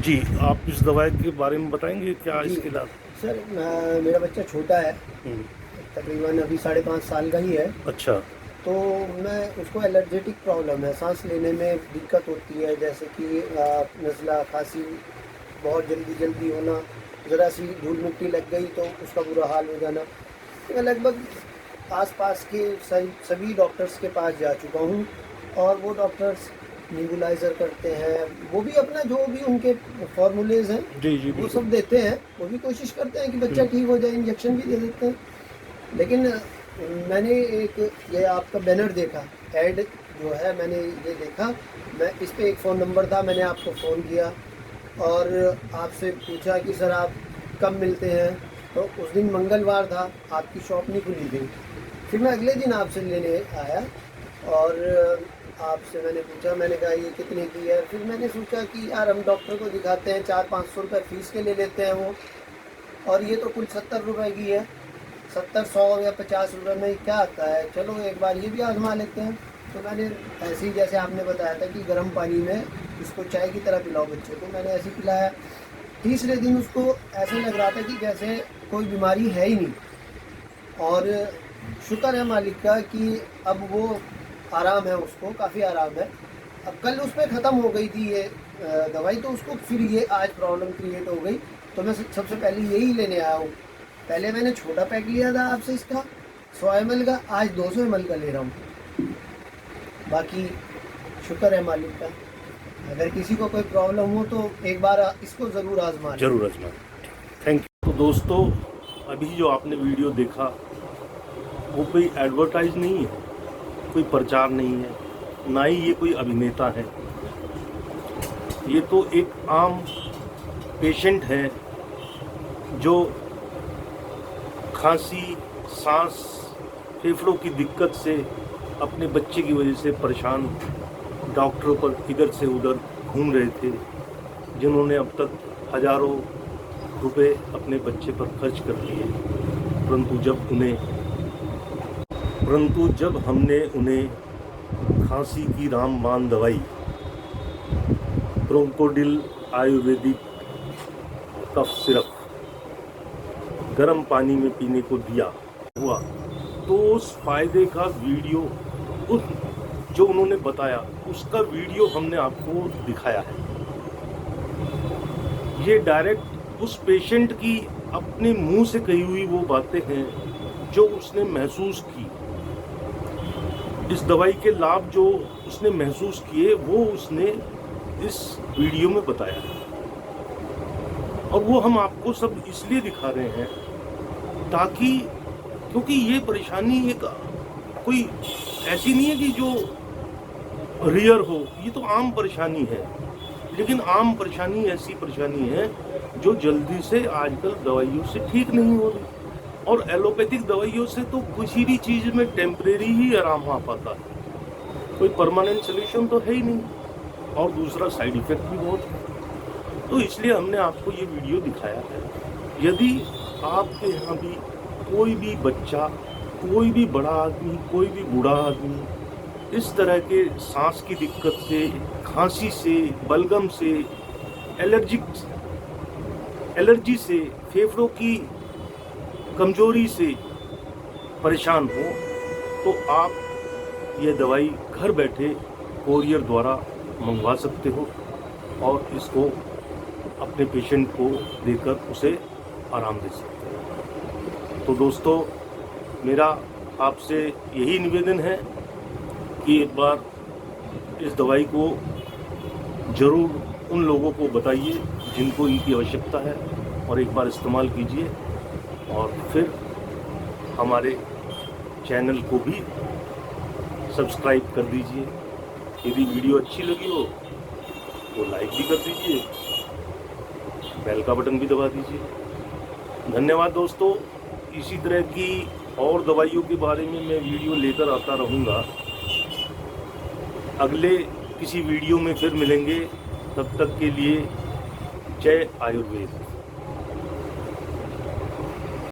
जी, आप इस दवाई के बारे में बताएँगे क्या जी इसके लाभ? सर, मेरा बच्चा छोटा है, हुँ, तकरीबन अभी 5.5 साल का ही है। अच्छा, तो मैं उसको एलर्जेटिक प्रॉब्लम है, सांस लेने में दिक्कत होती है, जैसे कि नज़ला, खांसी, बहुत जल्दी जल्दी होना, ज़रा सी धूल मिट्टी लग गई तो उसका बुरा हाल हो जाना। तो मैं लगभग आसपास के सभी डॉक्टर्स के पास जा चुका हूँ, और वो डॉक्टर्स नेबुलाइज़र करते हैं, वो भी अपना जो भी उनके फार्मूलेज़ हैं जी, जी, वो बिल्कुल। सब देते हैं। वो भी कोशिश करते हैं कि बच्चा हुँ, ठीक हो जाए, इंजेक्शन भी दे देते हैं। लेकिन मैंने एक ये आपका बैनर देखा, ऐड जो है मैंने ये देखा, मैं इस पे एक फ़ोन नंबर था, मैंने आपको फ़ोन किया और आपसे पूछा कि सर आप कब मिलते हैं। तो उस दिन मंगलवार था, आपकी शॉप नहीं खुली थी। फिर मैं अगले दिन आपसे लेने आया और आपसे मैंने पूछा, मैंने कहा ये कितने की है। फिर मैंने सोचा कि यार हम डॉक्टर को दिखाते हैं, 400-500 रुपये फ़ीस के ले लेते हैं वो, और ये तो कुल 70 रुपये की है। 70, 100 या 50 रुपये में क्या आता है, चलो एक बार ये भी आजमा लेते हैं। तो मैंने ऐसे ही, जैसे आपने बताया था कि गर्म पानी में इसको चाय की तरह पिलाओ बच्चे को, मैंने ऐसे ही पिलाया। तीसरे दिन उसको ऐसे लग रहा था कि जैसे कोई बीमारी है ही नहीं, और शुक्र है मालिक का कि अब वो आराम है, उसको काफ़ी आराम है। अब कल उस पर ख़त्म हो गई थी ये दवाई, तो उसको फिर ये आज प्रॉब्लम क्रिएट हो गई। तो मैं सबसे पहले यही लेने आया हूँ। पहले मैंने छोटा पैक लिया था आपसे इसका 100 ml का, आज 200 ml का ले रहा हूँ। बाकी शुक्र है मालिक का। अगर किसी को कोई प्रॉब्लम हो तो एक बार इसको ज़रूर आजमा लें। ज़रूर आज़माएँ। Thank you. तो दोस्तों, अभी जो आपने वीडियो देखा, वो कोई एडवर्टाइज़ नहीं है, कोई प्रचार नहीं है, ना ही ये कोई अभिनेता है। ये तो एक आम पेशेंट है जो खाँसी, सांस, फेफड़ों की दिक्कत से अपने बच्चे की वजह से परेशान, डॉक्टरों पर इधर से उधर घूम रहे थे, जिन्होंने अब तक हज़ारों रुपए अपने बच्चे पर खर्च कर दिए। परंतु जब हमने उन्हें खांसी की रामबाण दवाई ब्रोंकोडिल आयुर्वेदिक कफ सिरप गर्म पानी में पीने को दिया हुआ, तो उस फायदे का वीडियो, उस जो उन्होंने बताया उसका वीडियो हमने आपको दिखाया है। ये डायरेक्ट उस पेशेंट की अपने मुंह से कही हुई वो बातें हैं जो उसने महसूस की। इस दवाई के लाभ जो उसने महसूस किए वो उसने इस वीडियो में बताया है, और वो हम आपको सब इसलिए दिखा रहे हैं ताकि, क्योंकि ये परेशानी एक कोई ऐसी नहीं है कि जो रेयर हो, ये तो आम परेशानी है। लेकिन आम परेशानी ऐसी परेशानी है जो जल्दी से आजकल दवाइयों से ठीक नहीं हो रही, और एलोपैथिक दवाइयों से तो किसी भी चीज़ में टेम्परेरी ही आराम आ पाता है, कोई परमानेंट सोल्यूशन तो है ही नहीं, और दूसरा साइड इफ़ेक्ट भी बहुत है। तो इसलिए हमने आपको ये वीडियो दिखाया है। यदि आपके यहाँ भी कोई भी बच्चा, कोई भी बड़ा आदमी, कोई भी बूढ़ा आदमी इस तरह के सांस की दिक्कत से, खांसी से, बलगम से, एलर्जी से, फेफड़ों की कमजोरी से परेशान हो, तो आप ये दवाई घर बैठे कोरियर द्वारा मंगवा सकते हो और इसको अपने पेशेंट को देकर उसे आराम दे सकते हो। तो दोस्तों, मेरा आपसे यही निवेदन है कि एक बार इस दवाई को ज़रूर उन लोगों को बताइए जिनको इनकी आवश्यकता है, और एक बार इस्तेमाल कीजिए, और फिर हमारे चैनल को भी सब्सक्राइब कर दीजिए। यदि वीडियो अच्छी लगी हो तो लाइक भी कर दीजिए, बेल का बटन भी दबा दीजिए। धन्यवाद दोस्तों। इसी तरह की और दवाइयों के बारे में मैं वीडियो लेकर आता रहूँगा। अगले किसी वीडियो में फिर मिलेंगे, तब तक के लिए जय आयुर्वेद।